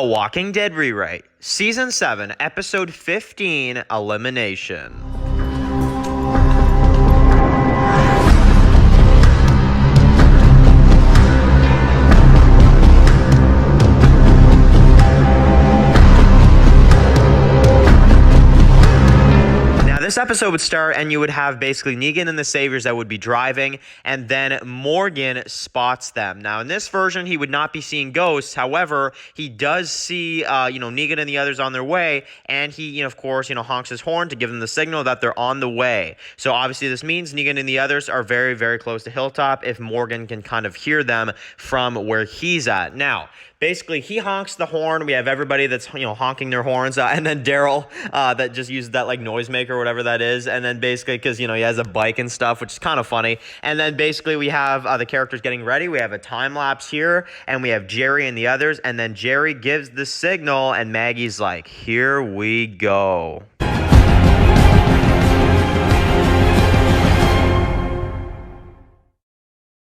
A Walking Dead Rewrite, Season 7, Episode 15, Elimination. This episode would start and you would have basically Negan and the Saviors that would be driving, and then Morgan spots them. Now in this version he would not be seeing ghosts. However, he does see Negan and the others on their way, and he of course honks his horn to give them the signal that they're on the way. So obviously this means Negan and the others are very, very close to Hilltop if Morgan can kind of hear them from where he's at. Now basically, he honks the horn. We have everybody that's, honking their horns. And then Daryl, that just uses that, noisemaker or whatever that is. And then basically, because, he has a bike and stuff, which is kind of funny. And then basically, we have the characters getting ready. We have a time lapse here. And we have Jerry and the others. And then Jerry gives the signal. And Maggie's like, here we go.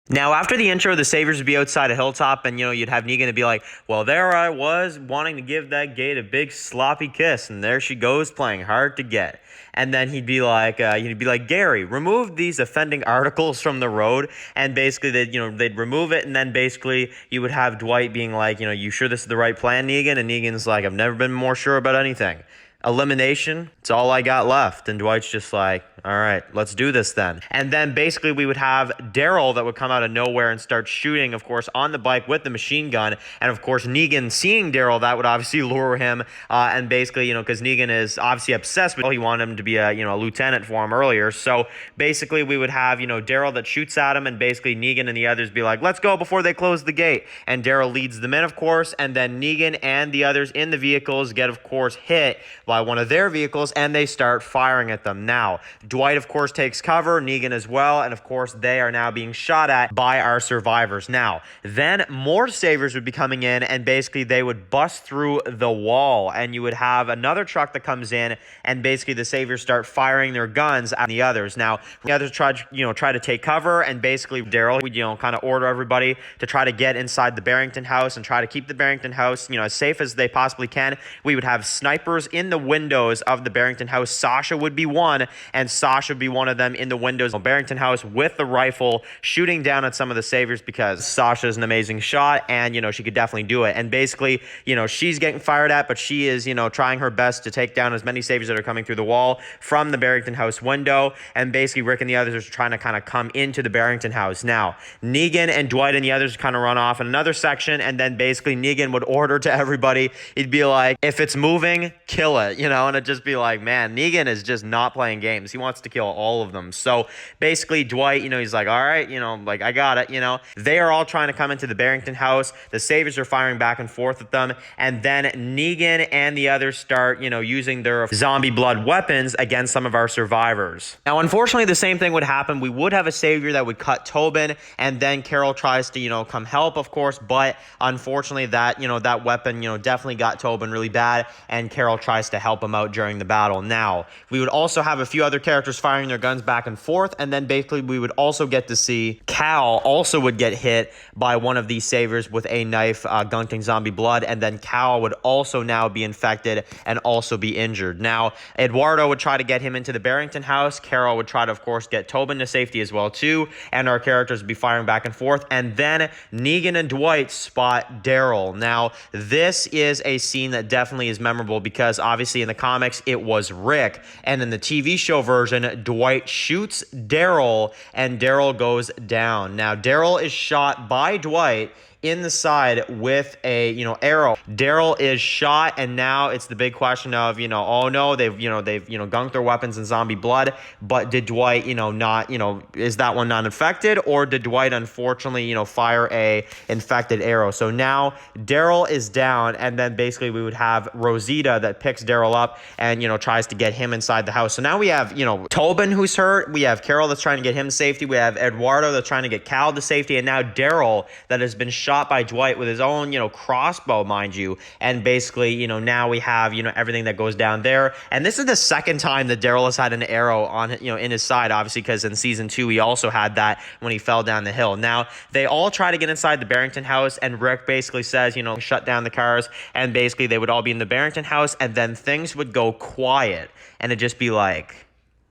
Now, after the intro, the Saviors would be outside a Hilltop, and, you'd have Negan to be like, well, there I was wanting to give that gate a big sloppy kiss, and there she goes playing hard to get. And then he'd be like, Gary, remove these offending articles from the road, and basically they'd remove it, and then basically you would have Dwight being like, you sure this is the right plan, Negan? And Negan's like, I've never been more sure about anything. Elimination, it's all I got left. And Dwight's just like, all right, let's do this then. And then basically we would have Daryl that would come out of nowhere and start shooting, of course, on the bike with the machine gun. And of course, Negan seeing Daryl, that would obviously lure him. And basically, because Negan is obviously obsessed with, he wanted him to be a lieutenant for him earlier. So basically we would have, Daryl that shoots at him, and basically Negan and the others be like, let's go before they close the gate. And Daryl leads them in, of course. And then Negan and the others in the vehicles get, of course, hit by one of their vehicles, and they start firing at them. Now, Dwight, of course, takes cover, Negan as well, and of course, they are now being shot at by our survivors. Now, then more Saviors would be coming in, and basically they would bust through the wall, and you would have another truck that comes in, and basically the Saviors start firing their guns at the others. Now, the others try to take cover, and basically Daryl would, kind of order everybody to try to get inside the Barrington house and try to keep the Barrington house, as safe as they possibly can. We would have snipers in the windows of the Barrington house. Sasha would be one, and Sasha would be one of them in the windows of Barrington house with the rifle shooting down at some of the Saviors, because Sasha is an amazing shot, and she could definitely do it. And basically she's getting fired at, but she is trying her best to take down as many Saviors that are coming through the wall from the Barrington house window. And basically Rick and the others are trying to kind of come into the Barrington house. Now Negan and Dwight and the others kind of run off in another section, and then basically Negan would order to everybody, he'd be like, if it's moving, kill it, and it'd just be like, man, Negan is just not playing games. He wants to kill all of them. So basically Dwight, he's like, all right, I got it, They are all trying to come into the Barrington house. The Saviors are firing back and forth at them. And then Negan and the others start, using their zombie blood weapons against some of our survivors. Now, unfortunately, the same thing would happen. We would have a Savior that would cut Tobin, and then Carol tries to, come help, of course, but unfortunately that, that weapon, definitely got Tobin really bad, and Carol tries to help him out during the battle. Now, we would also have a few other characters firing their guns back and forth, and then basically we would also get to see Cal also would get hit by one of these Saviors with a knife, gunking zombie blood, and then Cal would also now be infected and also be injured. Now, Eduardo would try to get him into the Barrington house. Carol would try to, of course, get Tobin to safety as well, too, and our characters would be firing back and forth, and then Negan and Dwight spot Daryl. Now, this is a scene that definitely is memorable, because obviously in the comics, it was Rick, and in the TV show version, Dwight shoots Daryl, and Daryl goes down. Now, Daryl is shot by Dwight in the side with a arrow. Daryl is shot, and now it's the big question of oh no, they've gunked their weapons in zombie blood, but did Dwight not is that one not infected, or did Dwight unfortunately fire a infected arrow? So now Daryl is down, and then basically we would have Rosita that picks Daryl up and tries to get him inside the house. So now we have Tobin who's hurt, we have Carol that's trying to get him to safety, we have Eduardo that's trying to get Cal to safety, and now Daryl that has been shot shot by Dwight with his own, crossbow, mind you. And basically, now we have, everything that goes down there. And this is the second time that Daryl has had an arrow on, in his side, obviously, because in season 2, he also had that when he fell down the hill. Now, they all try to get inside the Barrington house, and Rick basically says, shut down the cars, and basically they would all be in the Barrington house, and then things would go quiet, and it'd just be like,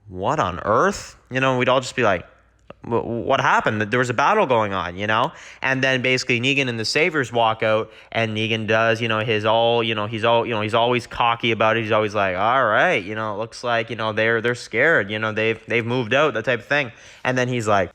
what on earth? We'd all just be like, what happened? There was a battle going on, and then basically Negan and the Saviors walk out, and Negan does, he's always cocky about it. He's always like, all right, it looks like, they're scared, they've moved out, that type of thing. And then he's like,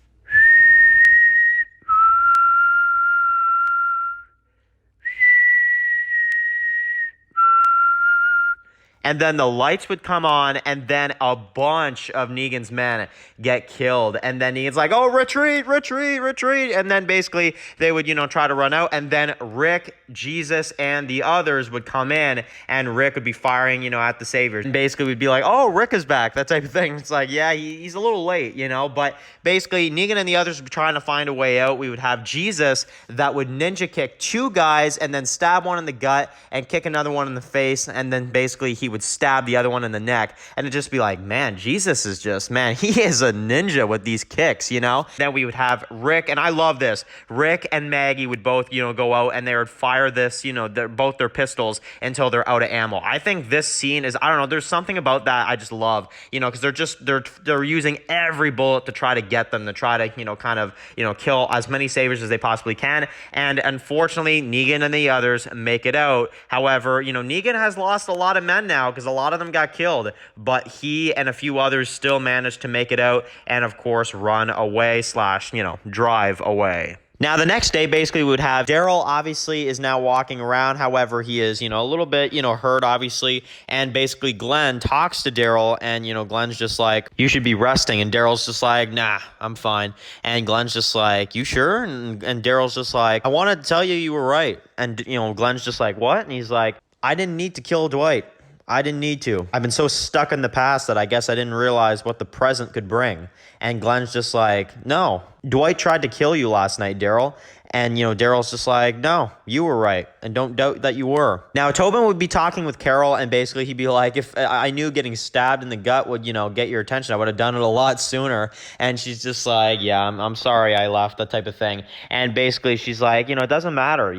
and then the lights would come on, and then a bunch of Negan's men get killed. And then Negan's like, oh, retreat, retreat, retreat. And then basically they would, try to run out. And then Rick, Jesus, and the others would come in, and Rick would be firing, at the Saviors. And basically we'd be like, oh, Rick is back, that type of thing. It's like, yeah, he's a little late, But basically Negan and the others would be trying to find a way out. We would have Jesus that would ninja kick 2 guys and then stab one in the gut and kick another one in the face. And then basically he would stab the other one in the neck, and it'd just be like, man, Jesus is just, man, he is a ninja with these kicks, Then we would have Rick, and I love this, Rick and Maggie would both, go out, and they would fire this, both their pistols until they're out of ammo. I think this scene is, I don't know, there's something about that I just love, because they're using every bullet to try to get them, to try to, kill as many Saviors as they possibly can. And unfortunately, Negan and the others make it out. However, Negan has lost a lot of men now, because a lot of them got killed, but he and a few others still managed to make it out and, of course, run away / drive away. Now, the next day, basically, we would have Daryl obviously is now walking around. However, he is, a little bit, hurt, obviously. And basically, Glenn talks to Daryl, and, Glenn's just like, you should be resting. And Daryl's just like, nah, I'm fine. And Glenn's just like, you sure? And Daryl's just like, I wanted to tell you were right. And, Glenn's just like, what? And he's like, I didn't need to kill Dwight. I didn't need to. I've been so stuck in the past that I guess I didn't realize what the present could bring. And Glenn's just like, no, Dwight tried to kill you last night, Daryl. And, Daryl's just like, no, you were right. And don't doubt that you were. Now, Tobin would be talking with Carol, and basically he'd be like, if I knew getting stabbed in the gut would, get your attention, I would have done it a lot sooner. And she's just like, yeah, I'm sorry I left, that type of thing. And basically she's like, it doesn't matter,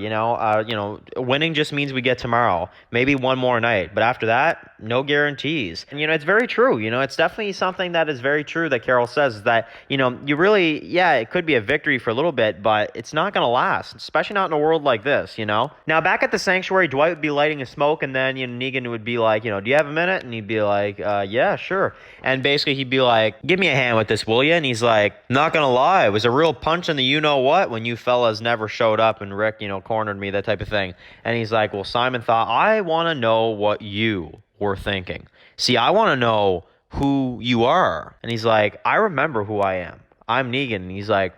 winning just means we get tomorrow, maybe one more night. But after that, no guarantees. And, it's very true. It's definitely something that is very true that Carol says, that, you really, yeah, it could be a victory for a little bit, but it's not going to last, especially not in a world like this, Now, back at the sanctuary, Dwight would be lighting a smoke, and then, Negan would be like, do you have a minute? And he'd be like, yeah, sure. And basically he'd be like, give me a hand with this, will you? And he's like, not gonna lie, it was a real punch in the you-know-what when you fellas never showed up and Rick, cornered me, that type of thing. And he's like, well, Simon thought, I want to know what you were thinking. See, I want to know who you are. And he's like, I remember who I am. I'm Negan. And he's like,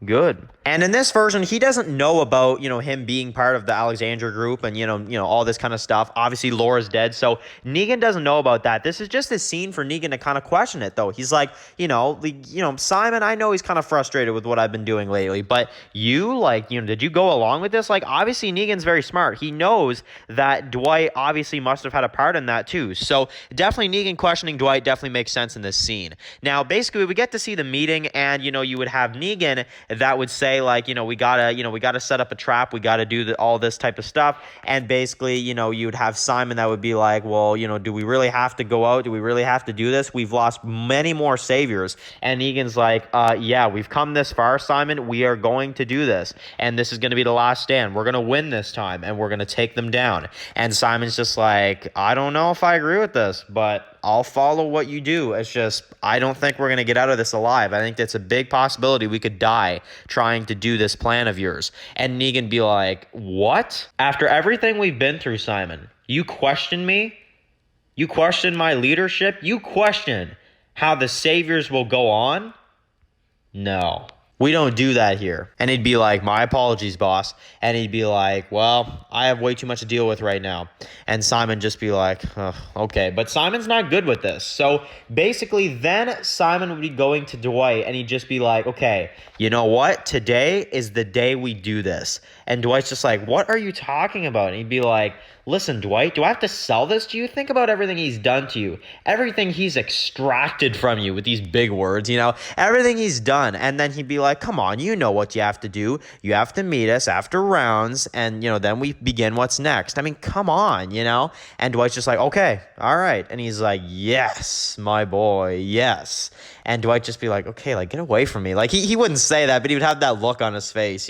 good. And in this version, he doesn't know about, him being part of the Alexandria group and, all this kind of stuff. Obviously, Laura's dead, so Negan doesn't know about that. This is just a scene for Negan to kind of question it, though. He's like, Simon, I know he's kind of frustrated with what I've been doing lately, but you, did you go along with this? Obviously, Negan's very smart. He knows that Dwight obviously must have had a part in that, too. So, definitely Negan questioning Dwight definitely makes sense in this scene. Now, basically, we get to see the meeting, and, you would have Negan that would say, we gotta set up a trap, we gotta do all this type of stuff. And basically, you'd have Simon that would be like, well, do we really have to go out? Do we really have to do this? We've lost many more Saviors. And Negan's like, yeah, we've come this far, Simon. We are going to do this. And this is going to be the last stand. We're going to win this time, and we're going to take them down. And Simon's just like, I don't know if I agree with this, but I'll follow what you do. It's just, I don't think we're going to get out of this alive. I think that's a big possibility we could die trying to do this plan of yours. And Negan be like, what? After everything we've been through, Simon, you question me? You question my leadership? You question how the Saviors will go on? No. We don't do that here. And he'd be like, my apologies, boss. And he'd be like, well, I have way too much to deal with right now. And Simon just be like, oh, okay. But Simon's not good with this. So basically, then Simon would be going to Dwight and he'd just be like, okay, you know what? Today is the day we do this. And Dwight's just like, what are you talking about? And he'd be like, listen, Dwight, do I have to sell this to you? Think about everything he's done to you. Everything he's extracted from you with these big words, everything he's done. And then he'd be like, come on, you know what you have to do. You have to meet us after rounds. And, then we begin what's next. I mean, come on, And Dwight's just like, okay, all right. And he's like, yes, my boy, yes. And Dwight just be like, okay, like, get away from me. Like, he wouldn't say that, but he would have that look on his face,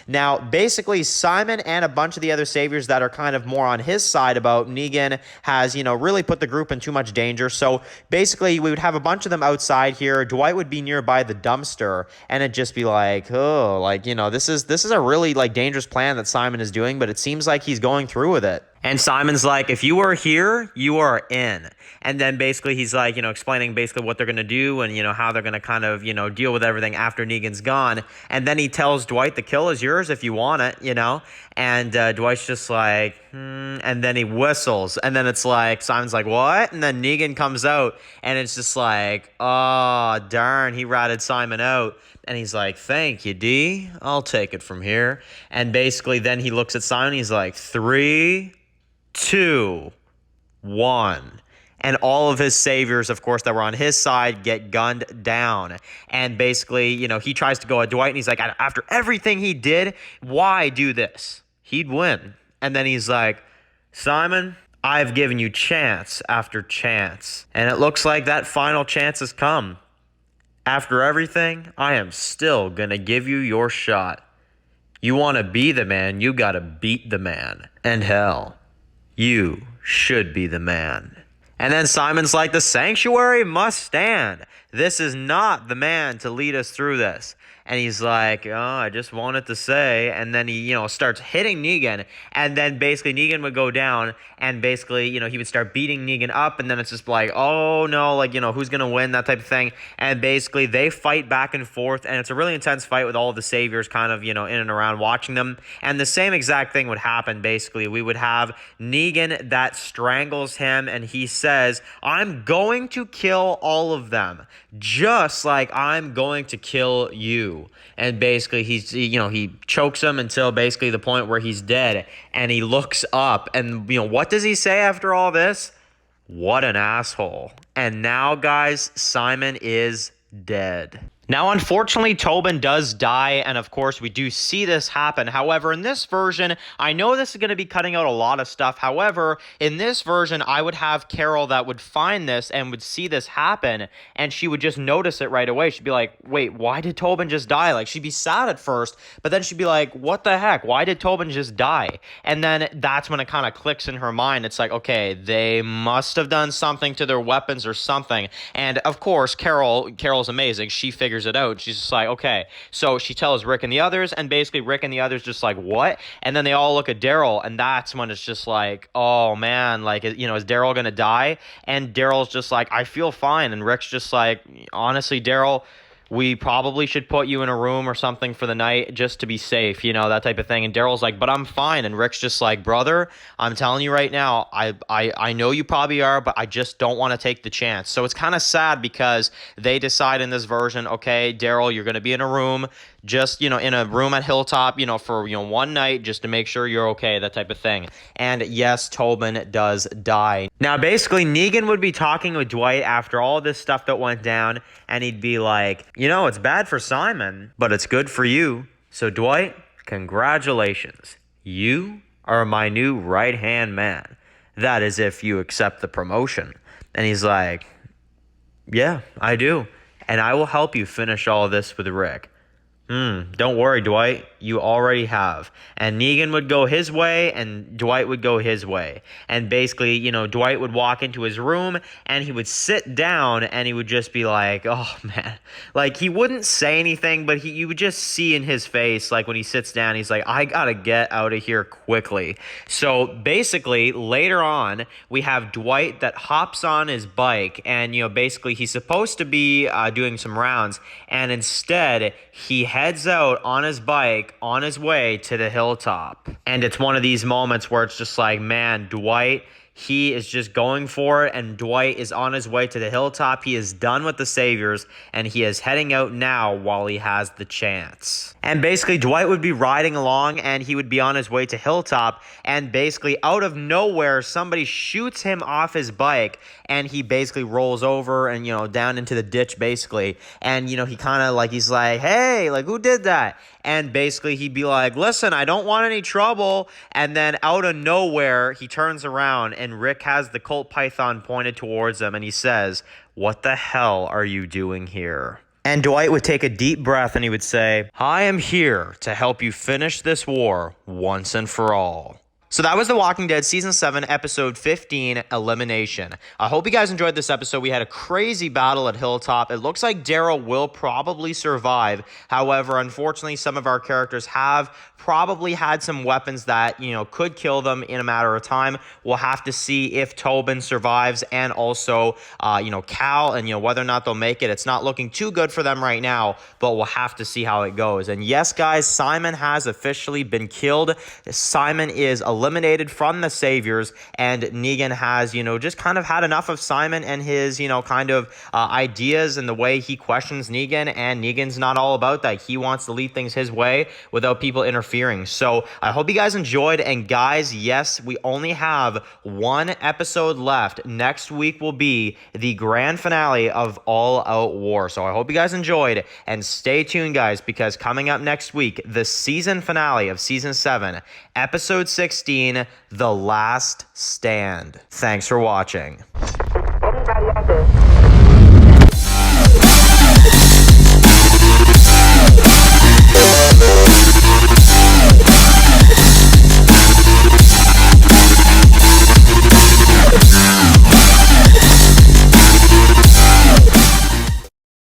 Now, basically, Simon and a bunch of the other saviors that are kind of more on his side about Negan has, really put the group in too much danger. So, basically, we would have a bunch of them outside here. Dwight would be nearby the dumpster, and it'd just be like, oh, like, this is a really, like, dangerous plan that Simon is doing, but it seems like he's going through with it. And Simon's like, if you are here, you are in. And then basically he's like, explaining basically what they're going to do and, how they're going to kind of, deal with everything after Negan's gone. And then he tells Dwight, the kill is yours if you want it, And Dwight's just like, and then he whistles. And then it's like, Simon's like, what? And then Negan comes out and it's just like, oh, darn, he ratted Simon out. And he's like, thank you, D. I'll take it from here. And basically then he looks at Simon. He's like, 3, 2, 1. And all of his saviors, of course, that were on his side get gunned down. And basically, he tries to go at Dwight and he's like, after everything he did, why do this? He'd win. And then he's like, Simon, I've given you chance after chance. And it looks like that final chance has come. After everything, I am still gonna give you your shot. You want to be the man, you gotta beat the man. And hell, you should be the man. And then Simon's like, the sanctuary must stand. This is not the man to lead us through this. And he's like, oh, I just wanted to say. And then he, starts hitting Negan. And then basically Negan would go down. And basically, he would start beating Negan up. And then it's just like, oh, no, like, who's going to win, that type of thing. And basically they fight back and forth. And it's a really intense fight with all of the saviors kind of, in and around watching them. And the same exact thing would happen, basically. We would have Negan that strangles him. And he says, I'm going to kill all of them. Just like I'm going to kill you. And basically he chokes him until basically the point where he's dead. And he looks up and, what does he say after all this? What an asshole. And now, guys, Simon is dead. Now, unfortunately, Tobin does die, and of course, we do see this happen. However, in this version, I know this is going to be cutting out a lot of stuff. However, in this version, I would have Carol that would find this and would see this happen, and she would just notice it right away. She'd be like, wait, why did Tobin just die? Like, she'd be sad at first, but then she'd be like, what the heck? Why did Tobin just die? And then that's when it kind of clicks in her mind. It's like, okay, they must have done something to their weapons or something. And of course, Carol's amazing. She figures it out. She's just like, okay. So she tells Rick and the others, and basically Rick and the others just like, what? And then they all look at Daryl, and that's when it's just like, oh man, like, is Daryl gonna die? And Daryl's just like, I feel fine. And Rick's just like, honestly, Daryl, we probably should put you in a room or something for the night just to be safe, that type of thing. And Daryl's like, but I'm fine. And Rick's just like, brother, I'm telling you right now, I know you probably are, but I just don't want to take the chance. So it's kind of sad because they decide in this version, okay, Daryl, you're going to be in a room, just, in a room at Hilltop, for, one night just to make sure you're okay, that type of thing. And yes, Tobin does die. Now, basically, Negan would be talking with Dwight after all this stuff that went down, and he'd be like, it's bad for Simon, but it's good for you. So, Dwight, congratulations. You are my new right-hand man. That is if you accept the promotion. And he's like, yeah, I do. And I will help you finish all this with Rick. Don't worry, Dwight. You already have. And Negan would go his way, and Dwight would go his way. And basically, Dwight would walk into his room, and he would sit down, and he would just be like, oh, man. Like, he wouldn't say anything, but you would just see in his face, like, when he sits down, he's like, I gotta get out of here quickly. So, basically, later on, we have Dwight that hops on his bike, and, basically, he's supposed to be doing some rounds, and instead, he heads out on his bike on his way to the hilltop. And it's one of these moments where it's just like, man, Dwight, he is just going for it, and Dwight is on his way to the hilltop. He is done with the Saviors, and he is heading out now while he has the chance. And basically, Dwight would be riding along, and he would be on his way to Hilltop, and basically, out of nowhere, somebody shoots him off his bike, and he basically rolls over and, down into the ditch, basically. And, he kind of like, he's like, hey, like, who did that? And basically, he'd be like, listen, I don't want any trouble. And then out of nowhere, he turns around, and Rick has the Colt Python pointed towards him, and he says, what the hell are you doing here? And Dwight would take a deep breath and he would say, I am here to help you finish this war once and for all. So that was The Walking Dead Season 7, Episode 15, Elimination. I hope you guys enjoyed this episode. We had a crazy battle at Hilltop. It looks like Daryl will probably survive. However, unfortunately, some of our characters have probably had some weapons that, could kill them in a matter of time. We'll have to see if Tobin survives and also, Cal and, whether or not they'll make it. It's not looking too good for them right now, but we'll have to see how it goes. And yes, guys, Simon has officially been killed. Simon is eliminated from the Saviors, and Negan has, just kind of had enough of Simon and his, ideas and the way he questions Negan, and Negan's not all about that. He wants to lead things his way without people interfering. So I hope you guys enjoyed, and guys, yes, we only have one episode left. Next week will be the grand finale of All Out War. So I hope you guys enjoyed, and stay tuned, guys, because coming up next week, the season finale of Season 7, Episode 16, The Last Stand. Thanks for watching. Everybody enter.